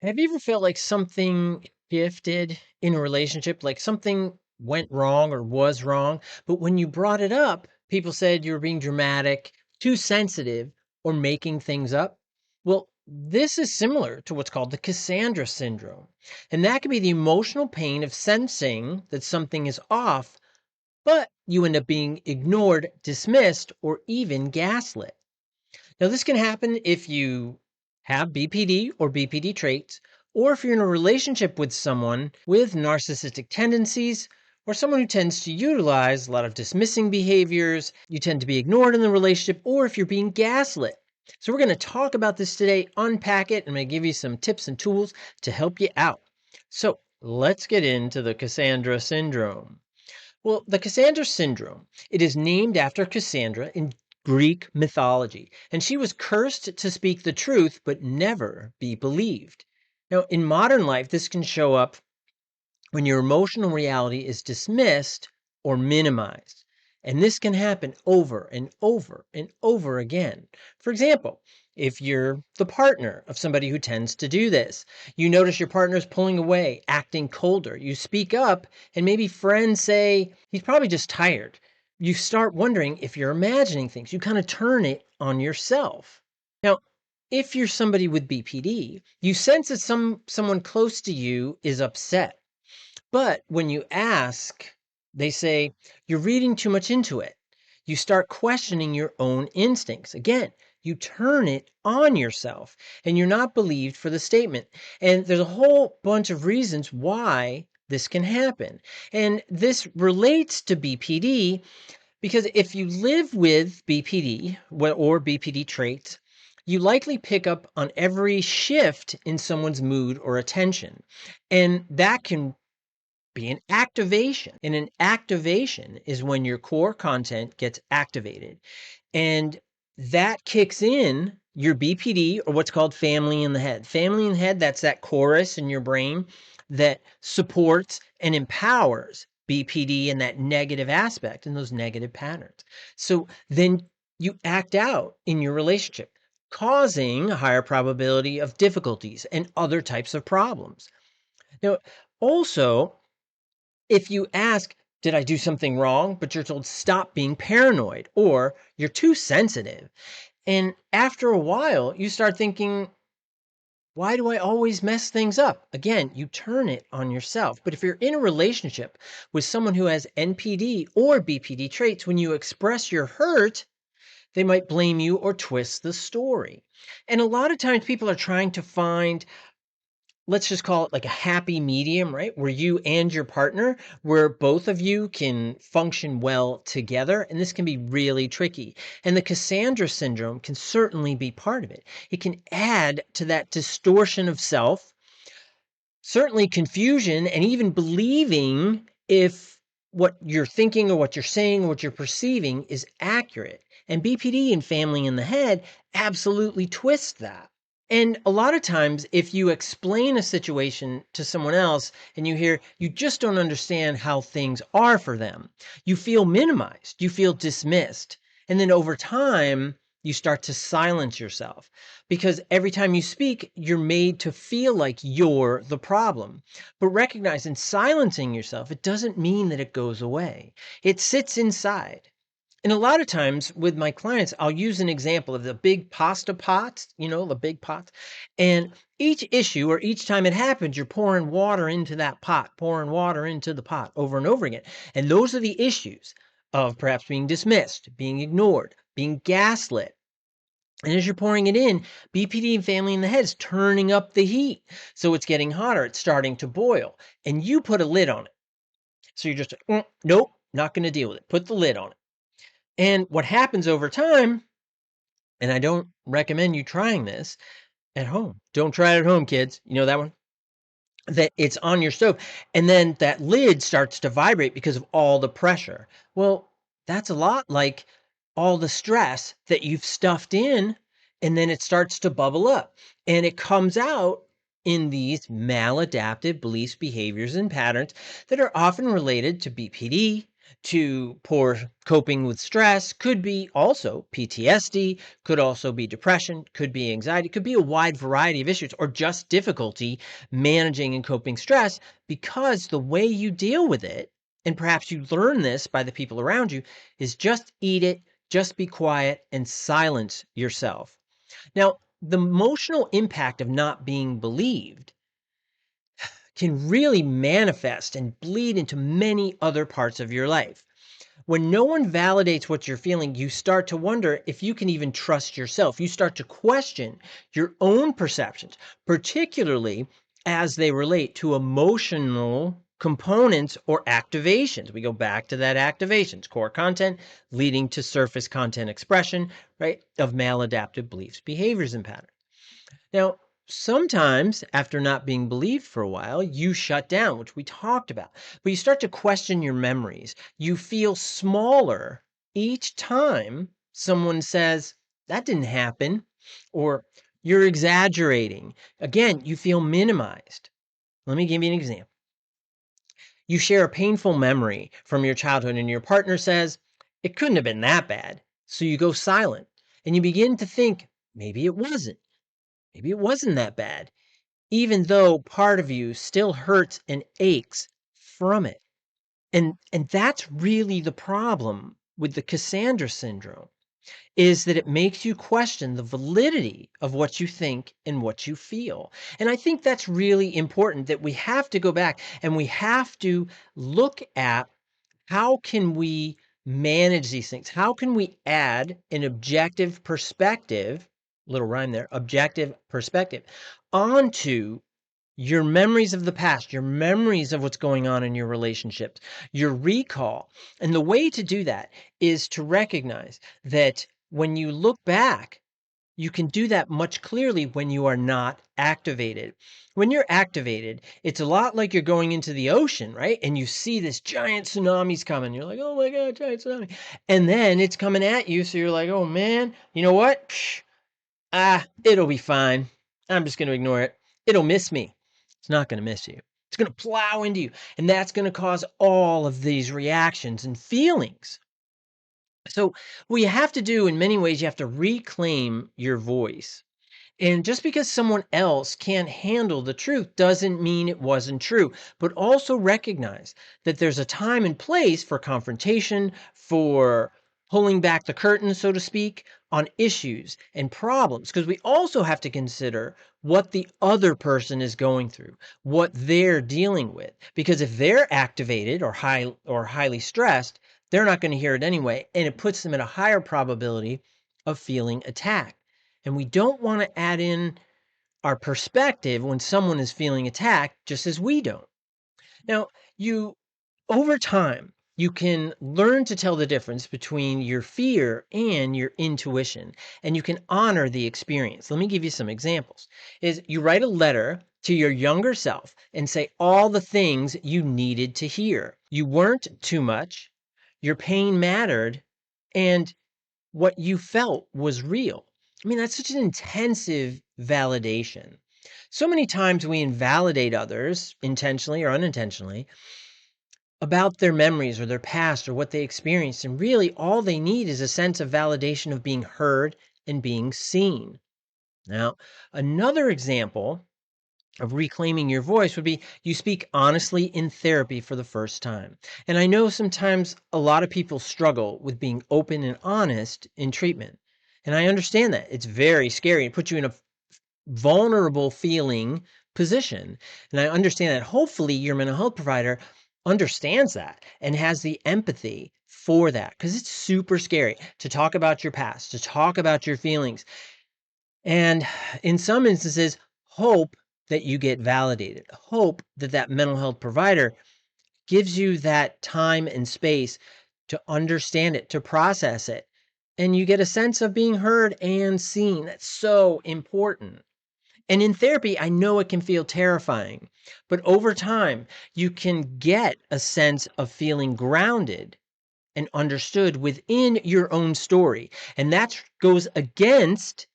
Have you ever felt like something shifted in a relationship, like something went wrong or was wrong, but when you brought it up, people said you were being dramatic, too sensitive, or making things up? Well, this is similar to what's called the Cassandra Syndrome. And that can be the emotional pain of sensing that something is off, but you end up being ignored, dismissed, or even gaslit. Now, this can happen if you have BPD or BPD traits, or if you're in a relationship with someone with narcissistic tendencies, or someone who tends to utilize a lot of dismissing behaviors, you tend to be ignored in the relationship, or if you're being gaslit. So, we're going to talk about this today, unpack it, and I'm going to give you some tips and tools to help you out. So, let's get into the Cassandra Syndrome. Well, the Cassandra Syndrome, it is named after Cassandra in Greek mythology, and she was cursed to speak the truth but never be believed. Now, in modern life, this can show up when your emotional reality is dismissed or minimized. And this can happen over and over and over again. For example, if you're the partner of somebody who tends to do this, you notice your partner's pulling away, acting colder. You speak up, and maybe friends say, he's probably just tired. You start wondering if you're imagining things. You kind of turn it on yourself. Now, if you're somebody with BPD, you sense that someone close to you is upset. But when you ask, they say, you're reading too much into it. You start questioning your own instincts. Again, you turn it on yourself and you're not believed for the statement. And there's a whole bunch of reasons why this can happen. And this relates to BPD because if you live with BPD or BPD traits, you likely pick up on every shift in someone's mood or attention. And that can be an activation. And an activation is when your core content gets activated. And that kicks in your BPD or what's called family in the head. Family in the head, that's that chorus in your brain that supports and empowers BPD and that negative aspect and those negative patterns. So then you act out in your relationship, causing a higher probability of difficulties and other types of problems. Now, also, if you ask, did I do something wrong? But you're told, stop being paranoid, or you're too sensitive. And after a while, you start thinking, why do I always mess things up? Again, you turn it on yourself. But if you're in a relationship with someone who has NPD or BPD traits, when you express your hurt, they might blame you or twist the story. And a lot of times people are trying to find, let's just call it like a happy medium, right? Where you and your partner, where both of you can function well together. And this can be really tricky. And the Cassandra syndrome can certainly be part of it. It can add to that distortion of self, certainly confusion, and even believing if what you're thinking or what you're saying or what you're perceiving is accurate. And BPD and family in the head absolutely twist that. And a lot of times, if you explain a situation to someone else and you hear, you just don't understand how things are for them, you feel minimized, you feel dismissed. And then over time, you start to silence yourself because every time you speak, you're made to feel like you're the problem. But recognize in silencing yourself, it doesn't mean that it goes away, it sits inside. And a lot of times with my clients, I'll use an example of the big pasta pots, the big pots. And each issue or each time it happens, you're pouring water into that pot, pouring water into the pot over and over again. And those are the issues of perhaps being dismissed, being ignored, being gaslit. And as you're pouring it in, BPD and family in the head is turning up the heat. So it's getting hotter, it's starting to boil. And you put a lid on it. So you're just, nope, not going to deal with it. Put the lid on it. And what happens over time, and I don't recommend you trying this at home. Don't try it at home, kids. You know that one? That it's on your stove. And then that lid starts to vibrate because of all the pressure. Well, that's a lot like all the stress that you've stuffed in, and then it starts to bubble up. And it comes out in these maladaptive beliefs, behaviors, and patterns that are often related to BPD, to poor coping with stress, could be also PTSD, could also be depression, could be anxiety, could be a wide variety of issues, or just difficulty managing and coping stress because the way you deal with it, and perhaps you learn this by the people around you, is just eat it, just be quiet, and silence yourself. Now, the emotional impact of not being believed can really manifest and bleed into many other parts of your life. When no one validates what you're feeling, you start to wonder if you can even trust yourself. You start to question your own perceptions, particularly as they relate to emotional components or activations. We go back to that activations, core content leading to surface content expression, right, of maladaptive beliefs, behaviors, and patterns. Now, sometimes after not being believed for a while, you shut down, which we talked about, but you start to question your memories. You feel smaller each time someone says, that didn't happen, or you're exaggerating. Again, you feel minimized. Let me give you an example. You share a painful memory from your childhood, and your partner says, it couldn't have been that bad. So you go silent and you begin to think, maybe it wasn't. Maybe it wasn't that bad, even though part of you still hurts and aches from it. And that's really the problem with the Cassandra syndrome, is that it makes you question the validity of what you think and what you feel. And I think that's really important, that we have to go back and we have to look at how can we manage these things? How can we add an objective perspective, little rhyme there, objective perspective, onto your memories of the past, your memories of what's going on in your relationships, your recall. And the way to do that is to recognize that when you look back, you can do that much clearly when you are not activated. When you're activated, it's a lot like you're going into the ocean, right? And you see this giant tsunami's coming. You're like, oh my God, giant tsunami. And then it's coming at you. So you're like, oh man, you know what? It'll be fine. I'm just going to ignore it. It'll miss me. It's not going to miss you. It's going to plow into you. And that's going to cause all of these reactions and feelings. So what you have to do in many ways, you have to reclaim your voice. And just because someone else can't handle the truth doesn't mean it wasn't true, but also recognize that there's a time and place for confrontation, for pulling back the curtain, so to speak, on issues and problems. Because we also have to consider what the other person is going through, what they're dealing with. Because if they're activated or highly stressed, they're not going to hear it anyway, and it puts them at a higher probability of feeling attacked. And we don't want to add in our perspective when someone is feeling attacked, just as we don't. Now, over time, you can learn to tell the difference between your fear and your intuition, and you can honor the experience. Let me give you some examples. Is you write a letter to your younger self and say all the things you needed to hear. You weren't too much, your pain mattered, and what you felt was real. I mean, that's such an intensive validation. So many times we invalidate others, intentionally or unintentionally, about their memories or their past or what they experienced. And really, all they need is a sense of validation of being heard and being seen. Now, another example of reclaiming your voice would be you speak honestly in therapy for the first time. And I know sometimes a lot of people struggle with being open and honest in treatment. And I understand that. It's very scary. It puts you in a vulnerable feeling position. And I understand that. Hopefully, your mental health provider understands that and has the empathy for that, because it's super scary to talk about your past, to talk about your feelings. And in some instances, hope that you get validated, hope that that mental health provider gives you that time and space to understand it, to process it, and you get a sense of being heard and seen. That's so important. And in therapy, I know it can feel terrifying, but over time, you can get a sense of feeling grounded and understood within your own story. And that goes against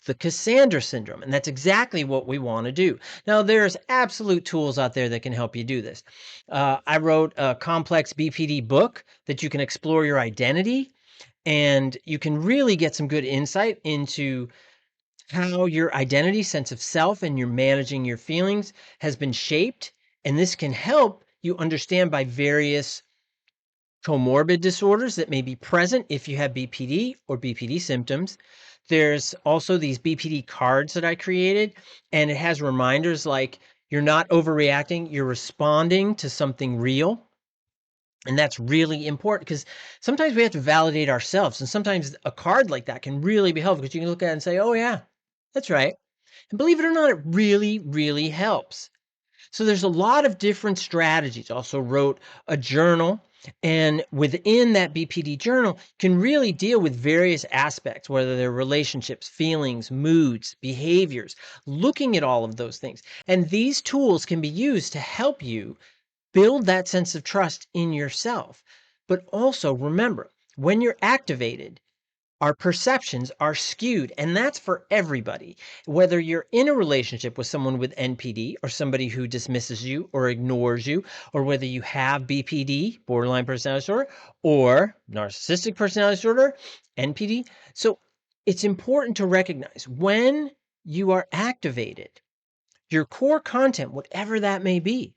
the Cassandra Syndrome. And that's exactly what we want to do. Now, there's absolute tools out there that can help you do this. I wrote a complex BPD book that you can explore your identity, and you can really get some good insight into how your identity, sense of self, and your managing your feelings has been shaped. And this can help you understand by various comorbid disorders that may be present if you have BPD or BPD symptoms. There's also these BPD cards that I created, and it has reminders like you're not overreacting, you're responding to something real. And that's really important because sometimes we have to validate ourselves. And sometimes a card like that can really be helpful because you can look at it and say, oh, yeah, that's right. And believe it or not, it really, really helps. So there's a lot of different strategies. Also wrote a journal, and within that BPD journal can really deal with various aspects, whether they're relationships, feelings, moods, behaviors, looking at all of those things. And these tools can be used to help you build that sense of trust in yourself. But also remember, when you're activated, our perceptions are skewed, and that's for everybody. Whether you're in a relationship with someone with NPD or somebody who dismisses you or ignores you, or whether you have BPD, borderline personality disorder, or narcissistic personality disorder, NPD. So it's important to recognize when you are activated, your core content, whatever that may be,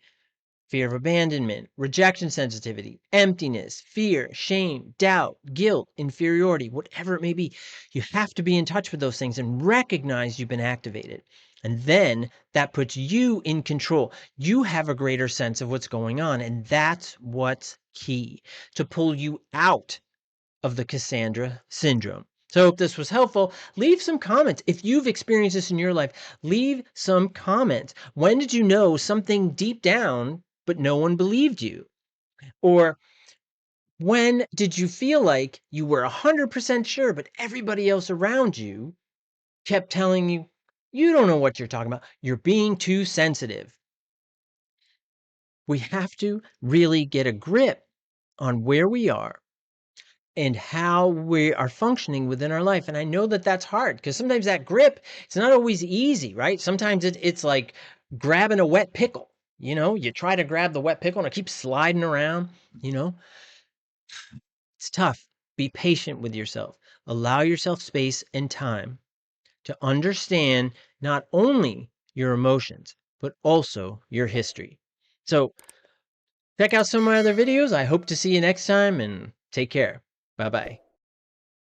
fear of abandonment, rejection sensitivity, emptiness, fear, shame, doubt, guilt, inferiority, whatever it may be. You have to be in touch with those things and recognize you've been activated. And then that puts you in control. You have a greater sense of what's going on. And that's what's key to pull you out of the Cassandra Syndrome. So I hope this was helpful. Leave some comments. If you've experienced this in your life, leave some comments. When did you know something deep down, but no one believed you? Or when did you feel like you were 100% sure, but everybody else around you kept telling you, you don't know what you're talking about. You're being too sensitive. We have to really get a grip on where we are and how we are functioning within our life. And I know that that's hard because sometimes that grip, it's not always easy, right? Sometimes it's like grabbing a wet pickle. You try to grab the wet pickle and it keeps sliding around, It's tough. Be patient with yourself. Allow yourself space and time to understand not only your emotions, but also your history. So check out some of my other videos. I hope to see you next time, and take care. Bye-bye.